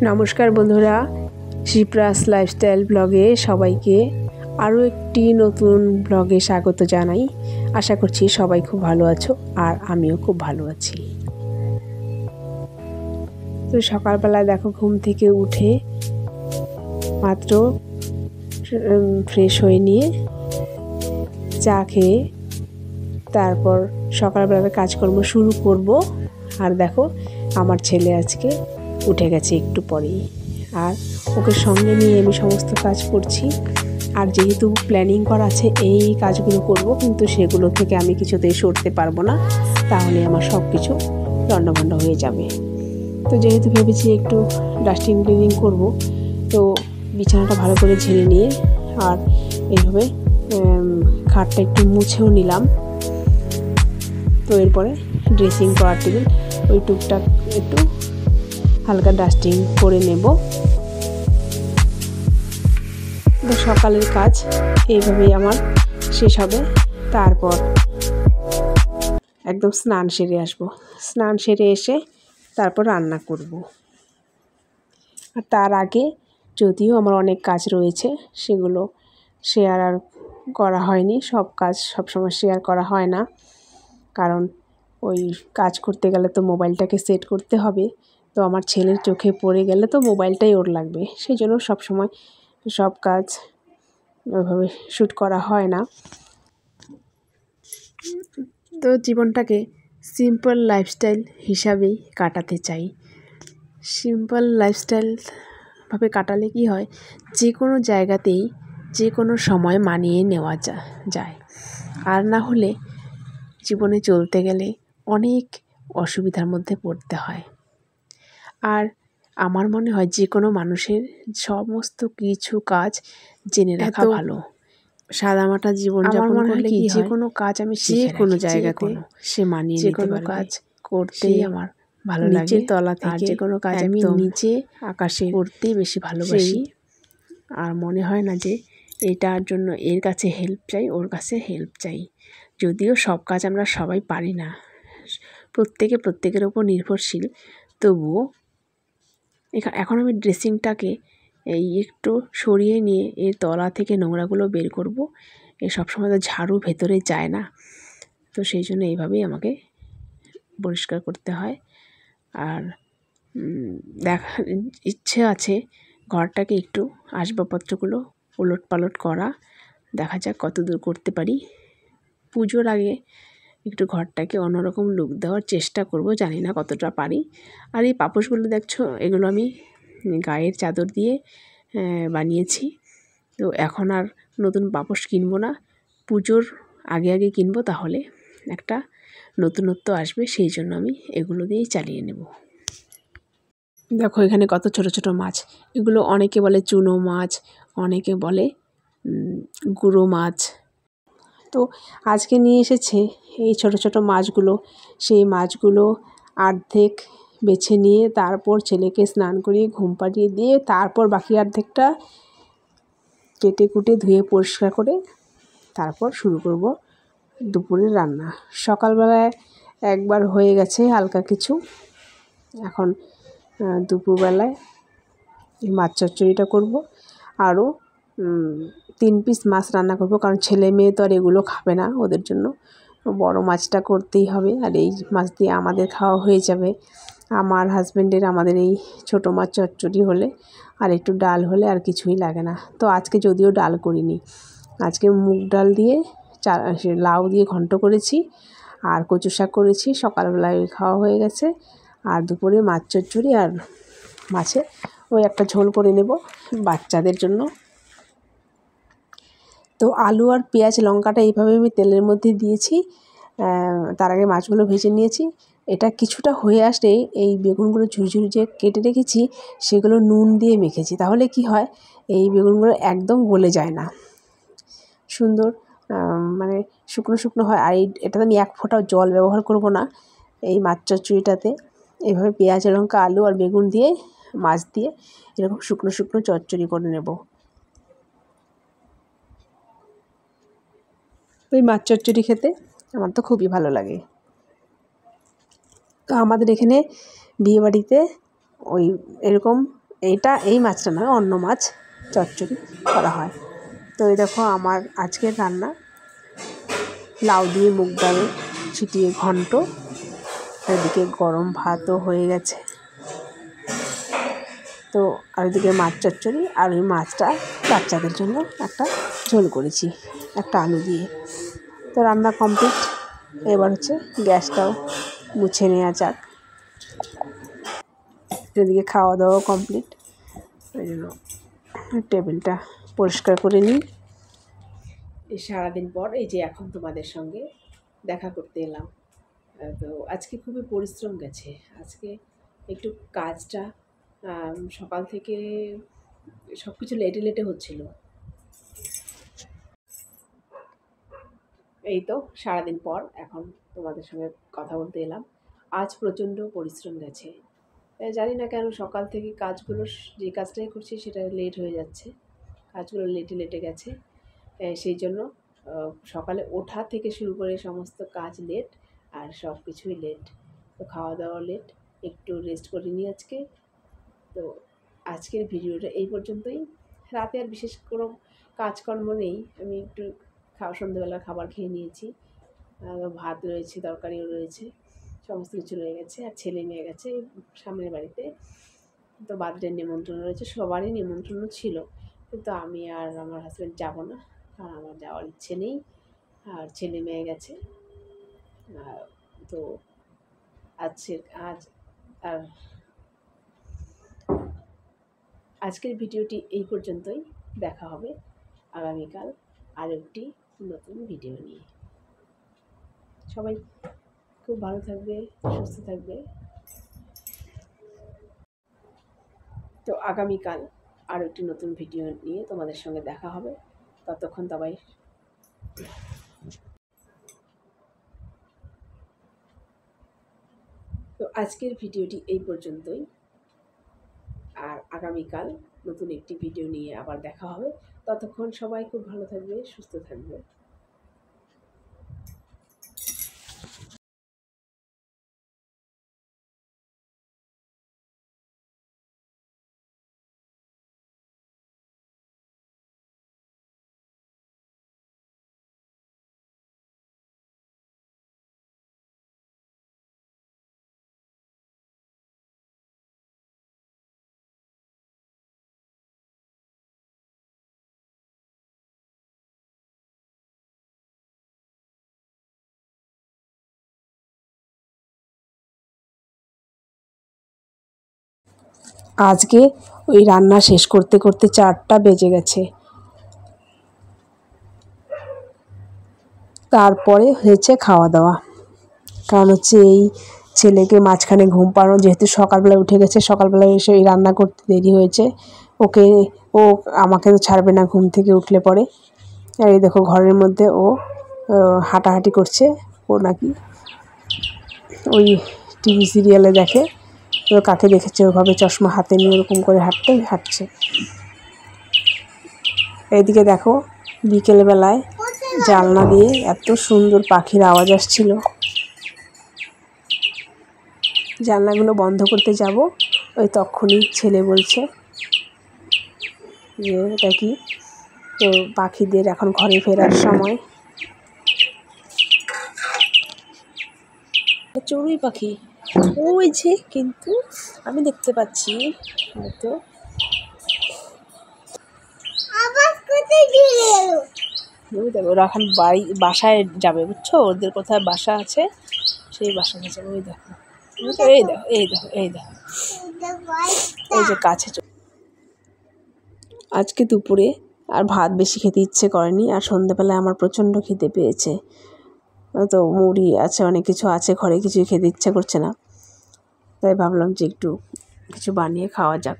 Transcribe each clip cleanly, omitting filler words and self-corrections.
নমস্কার বন্ধুরা, শিপ্রাস লাইফস্টাইল ব্লগে সবাইকে আরও একটি নতুন ব্লগে স্বাগত জানাই। আশা করছি সবাই খুব ভালো আছো আর আমিও খুব ভালো আছি। তো সকালবেলা দেখো ঘুম থেকে উঠে মাত্র ফ্রেশ হয়ে নিয়ে চা খেয়ে তারপর সকালবেলার কাজকর্ম শুরু করব। আর দেখো আমার ছেলে আজকে উঠে গেছে একটু পরেই, আর ওকে সঙ্গে নিয়ে আমি সমস্ত কাজ করছি। আর যেহেতু প্ল্যানিং করা আছে এই কাজগুলো করব, কিন্তু সেগুলো থেকে আমি কিছুতেই সরতে পারবো না, তাহলে আমার সব কিছু লণ্ডভণ্ড হয়ে যাবে। তো যেহেতু ভেবেছি একটু ডাস্টিং ক্লিনিং করব, তো বিছানাটা ভালো করে ঝেড়ে নিয়ে আর এইভাবে খাটটা একটু মুছেও নিলাম। তো এরপরে ড্রেসিং করার টেবিল ওই টুকটাক একটু হালকা ডাস্টিং করে নেব। তো সকালের কাজ এইভাবেই আমার শেষ হবে। তারপর একদম স্নান সেরে আসবো, স্নান সেরে এসে তারপর রান্না করব। আর তার আগে যদিও আমার অনেক কাজ রয়েছে, সেগুলো শেয়ার আর করা হয়নি। সব কাজ সবসময় শেয়ার করা হয় না, কারণ ওই কাজ করতে গেলে তো মোবাইলটাকে সেট করতে হবে। তো আমার ছেলের চোখে পড়ে গেলে তো মোবাইলটাই ওর লাগবে, সেই জন্য সবসময় সব কাজ ওইভাবে শ্যুট করা হয় না। তো জীবনটাকে সিম্পল লাইফস্টাইল হিসাবেই কাটাতে চাই। সিম্পল লাইফস্টাইলভাবে কাটালে কি হয়, যে কোনো জায়গাতেই যে কোনো সময় মানিয়ে নেওয়া যায়। আর না হলে জীবনে চলতে গেলে অনেক অসুবিধার মধ্যে পড়তে হয়। আর আমার মনে হয় যে কোনো মানুষের সমস্ত কিছু কাজ জেনে রাখা ভালো। সাদামাটা জীবনযাপন করলে কি যে কোনো কাজ আমি যে কোনো জায়গাতে সে মানিয়ে নিতে পারবে। যে কোনো কাজ করতেই আমার ভালো লাগে। নিচের তলা থেকে যে কোনো কাজ আমি নিচে আকাশে করতেই বেশি ভালোবাসি। আর মনে হয় না যে এটার জন্য এর কাছে হেল্প চাই, ওর কাছে হেল্প চাই। যদিও সব কাজ আমরা সবাই পারি না, প্রত্যেকের ওপর নির্ভরশীল, তবুও এখন আমি ড্রেসিংটাকে এই একটু সরিয়ে নিয়ে এর তলা থেকে নোংরাগুলো বের করব। সবসময় তো ঝাড়ু ভেতরে যায় না, তো সেই জন্য এইভাবেই আমাকে পরিষ্কার করতে হয়। আর দেখার ইচ্ছে আছে ঘরটাকে একটু আসবাবপত্রগুলো ওলট পালট করা, দেখা যাক কত দূর করতে পারি। পুজোর আগে একটু ঘরটাকে অন্যরকম লুক দেওয়ার চেষ্টা করব, জানি না কতটা পারি। আর এই পাপোশগুলো দেখছো, এগুলো আমি গায়ের চাদর দিয়ে বানিয়েছি। তো এখন আর নতুন পাপোশ কিনবো না, পুজোর আগে কিনবো, তাহলে একটা নতুনত্ব আসবে। সেই জন্য আমি এগুলো দিয়েই চালিয়ে নেব। দেখো এখানে কত ছোট ছোট মাছ, এগুলো অনেকে বলে চুনো মাছ, অনেকে বলে গুঁড়ো মাছ। তো আজকে নিয়ে এসেছে এই ছোট ছোট মাছগুলো। সেই মাছগুলো অর্ধেক বেছে নিয়ে তারপর ছেলেকে স্নান করিয়ে ঘুম পাড়িয়ে দিয়ে তারপর বাকি অর্ধেকটা কেটে কুটে ধুয়ে পরিষ্কার করে তারপর শুরু করব দুপুরের রান্না। সকালবেলায় একবার হয়ে গেছে হালকা কিছু, এখন দুপুরবেলায় এই মাছ চচ্চড়িটা করব। আরও 3 পিস মাছ রান্না করব, কারণ ছেলে মেয়ে তো আর এগুলো খাবে না, ওদের জন্য বড় মাছটা করতেই হবে। আর এই মাছ দিয়ে আমাদের খাওয়া হয়ে যাবে, আমার হাজব্যান্ডের। আমাদের এই ছোটো মাছ চচ্চড়ি হলে আর একটু ডাল হলে আর কিছুই লাগে না। তো আজকে যদিও ডাল করিনি, আজকে মুগ ডাল দিয়ে লাউ দিয়ে ঘন্ট করেছি আর কচু শাক করেছি। সকালবেলায় খাওয়া হয়ে গেছে। আর দুপুরে মাছ চচ্চড়ি আর মাছে ওই একটা ঝোল করে নেব বাচ্চাদের জন্য। তো আলু আর পেঁয়াজ লঙ্কাটা এইভাবে আমি তেলের মধ্যে দিয়েছি, তার আগে মাছগুলো ভেজে নিয়েছি। এটা কিছুটা হয়ে আসলে এই বেগুনগুলো ঝুরঝুরি যে কেটে রেখেছি সেগুলো নুন দিয়ে মেখেছি, তাহলে কি হয় এই বেগুনগুলো একদম গলে যায় না, সুন্দর মানে শুকনো শুকনো হয়। আর এটাতে আমি 1 ফোঁটাও জল ব্যবহার করব না এই মাছ চচ্চড়িটাতে। এইভাবে পেঁয়াজ লঙ্কা আলু আর বেগুন দিয়ে মাছ দিয়ে এরকম শুকনো শুকনো চচ্চড়ি করে নেব। ওই মাছ চচ্চড়ি খেতে আমার তো খুবই ভালো লাগে। তো আমাদের এখানে বিয়েবাড়িতে ওই এরকম এই মাছটা নয়, অন্য মাছ চচ্চড়ি করা হয়। তো এই দেখো আমার আজকের রান্না, লাউ দিয়ে মুগ ডাল ছিটিয়ে ঘন্ট, এদিকে গরম ভাতও হয়ে গেছে। তো আর ওইদিকে মাছ চচ্চড়ি, আর ওই মাছটা বাচ্চাদের জন্য একটা ঝোল করেছি একটা আলু দিয়ে। তো রান্না কমপ্লিট। এবার হচ্ছে গ্যাসটাও মুছে নেওয়া যাক। এদিকে খাওয়া দাওয়া কমপ্লিট, ওই জন্য টেবিলটা পরিষ্কার করে নিই। এই সারাদিন পর এই যে এখন তোমাদের সঙ্গে দেখা করতে এলাম। তো আজকে খুবই পরিশ্রম গেছে। আজকে একটু কাজটা সকাল থেকে সব কিছু লেটে লেটে হচ্ছিল। এই তো সারাদিন পর এখন তোমাদের সঙ্গে কথা বলতে এলাম। আজ প্রচণ্ড পরিশ্রম গেছে। জানি না কেন সকাল থেকে কাজগুলো, যে কাজটাই করছি সেটা লেট হয়ে যাচ্ছে, কাজগুলো লেটে লেটে গেছে। সেই জন্য সকালে ওঠা থেকে শুরু করে সমস্ত কাজ লেট, আর সব কিছুই লেট। তো খাওয়া দাওয়া লেট, একটু রেস্ট করিনি আজকে। তো আজকের ভিডিওটা এই পর্যন্তই। রাতে আর বিশেষ কোনো কাজকর্ম নেই, আমি একটু সন্ধ্যেবেলার খাবার খেয়ে নিয়েছি। ভাত রয়েছে, তরকারিও রয়েছে, সমস্ত কিছু রয়ে গেছে। আর ছেলে নিয়ে গেছে সামনের বাড়িতে, তো বার্থডের নিমন্ত্রণ রয়েছে, সবারই নিমন্ত্রণ ছিল, কিন্তু আমি আর আমার হাজব্যান্ড যাব না, কারণ আমার যাওয়ার ইচ্ছে নেই। আর ছেলে মেয়ে গেছে। তো আজকের ভিডিওটি এই পর্যন্তই। দেখা হবে আগামীকাল আরেকটি নতুন ভিডিও নিয়ে। সবাই খুব ভালো থাকবে, সুস্থ থাকবে। তো আগামীকাল আরও একটি নতুন ভিডিও নিয়ে তোমাদের সঙ্গে দেখা হবে। ততক্ষণ সবাই তো আজকের ভিডিওটি এই পর্যন্তই। আর আগামীকাল নতুন একটি ভিডিও নিয়ে আবার দেখা হবে। ততক্ষণ সবাই খুব ভালো থাকবে, সুস্থ থাকবে। আজকে ওই রান্না শেষ করতে করতে 4টা বেজে গেছে। তারপরে হয়েছে খাওয়া দাওয়া। কারণ হচ্ছে এই ছেলেকে মাঝখানে ঘুম পাড়ানো, যেহেতু সকালবেলা উঠে গেছে, সকালবেলায় এসে এই রান্না করতে দেরি হয়েছে। ও আমাকে তো ছাড়বে না ঘুম থেকে উঠলে পরে। আর এই দেখো ঘরের মধ্যে ও হাঁটাহাঁটি করছে। ও নাকি ওই টিভি সিরিয়ালে দেখে, ও কাকে দেখেছে ওভাবে চশমা হাতে নিয়ে ওরকম করে হাঁটছে। এইদিকে দেখো বিকেলবেলায় জানলা দিয়ে এত সুন্দর পাখির আওয়াজ আসছিল। জানলাগুলো বন্ধ করতে যাব, ওই তখনই ছেলে বলছে যে এটা কি, তো পাখিদের এখন ঘরে ফেরার সময়। চড়ুই পাখি ওই যে, কিন্তু আমি দেখতে পাচ্ছি হয়তো। ওরা এখন বাসায় যাবে, বুঝছো, ওদের কোথায় বাসা আছে, সেই বাসায় যাবে। ওই দেখো, এই দেখো, এই দেখো, এই দেখো, এই যে কাছে। আজকে দুপুরে আর ভাত বেশি খেতে ইচ্ছে করেনি, আর সন্ধ্যাবেলায় আমার প্রচণ্ড খিদে পেয়েছে। তো মুড়ি আছে, অনেক কিছু আছে ঘরে, কিছুই খেতে ইচ্ছা করছে না। তাই ভাবলাম যে একটু কিছু বানিয়ে খাওয়া যাক।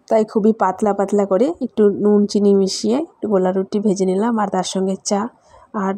তাই খুবই পাতলা পাতলা করে একটু নুন চিনি মিশিয়ে একটু গোলা রুটি ভেজে নিলাম, আর তার সঙ্গে চা আর